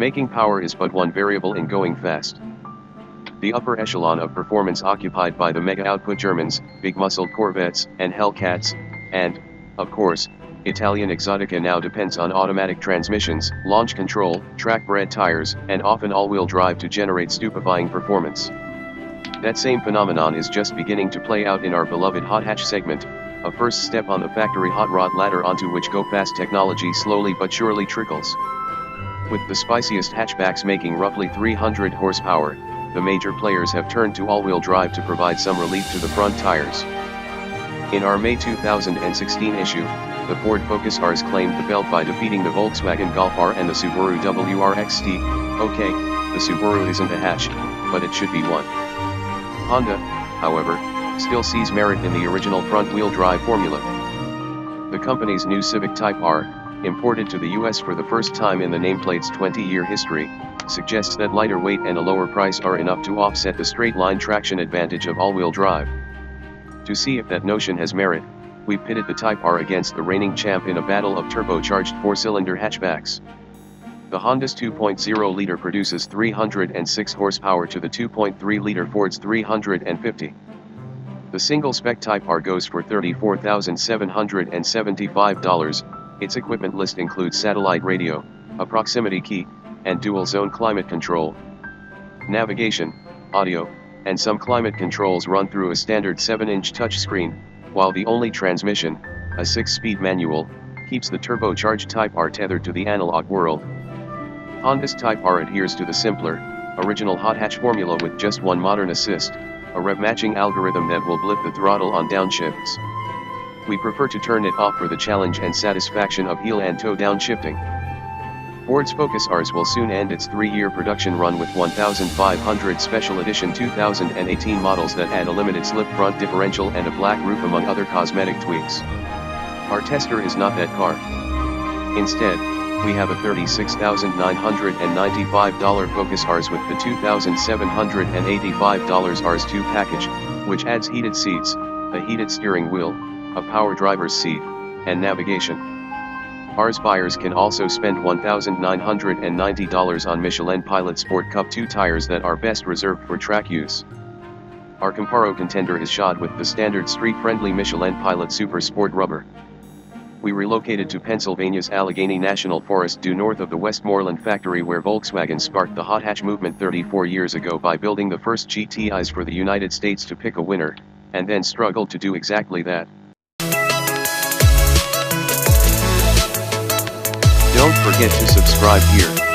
Making power is but one variable in going fast. The upper echelon of performance occupied by the mega-output Germans, big-muscled Corvettes and Hellcats, and, of course, Italian exotica now depends on automatic transmissions, launch control, track-bred tires, and often all-wheel drive to generate stupefying performance. That same phenomenon is just beginning to play out in our beloved hot hatch segment, a first step on the factory hot rod ladder onto which go-fast technology slowly but surely trickles. With the spiciest hatchbacks making roughly 300 horsepower, the major players have turned to all-wheel drive to provide some relief to the front tires. In our May 2016 issue, the Ford Focus Rs claimed the belt by defeating the Volkswagen Golf R and the Subaru WRX-T. Okay, the Subaru isn't a hatch, but it should be one. Honda, however, still sees merit in the original front-wheel drive formula. The company's new Civic Type R, imported to the US for the first time in the nameplate's 20-year history, suggests that lighter weight and a lower price are enough to offset the straight-line traction advantage of all-wheel drive. To see if that notion has merit, we pitted the Type R against the reigning champ in a battle of turbocharged four-cylinder hatchbacks. The Honda's 2.0-liter produces 306 horsepower to the 2.3-liter Ford's 350. The single-spec Type R goes for $34,775. Its equipment list includes satellite radio, a proximity key, and dual-zone climate control. Navigation, audio, and some climate controls run through a standard 7-inch touchscreen, while the only transmission, a 6-speed manual, keeps the turbocharged Type R tethered to the analog world. Honda's Type R adheres to the simpler, original hot hatch formula with just one modern assist, a rev-matching algorithm that will blip the throttle on downshifts. We prefer to turn it off for the challenge and satisfaction of heel and toe downshifting. Ford's Focus Rs will soon end its 3-year production run with 1,500 special edition 2018 models that add a limited slip front differential and a black roof among other cosmetic tweaks. Our tester is not that car. Instead, we have a $36,995 Focus Rs with the $2,785 Rs2 package, which adds heated seats, a heated steering wheel, a power driver's seat, and navigation. Rs buyers can also spend $1,990 on Michelin Pilot Sport Cup 2 tires that are best reserved for track use. Our Comparo contender is shod with the standard street-friendly Michelin Pilot Super Sport rubber. We relocated to Pennsylvania's Allegheny National Forest due north of the Westmoreland factory where Volkswagen sparked the hot hatch movement 34 years ago by building the first GTIs for the United States to pick a winner, and then struggled to do exactly that. Don't forget to subscribe here.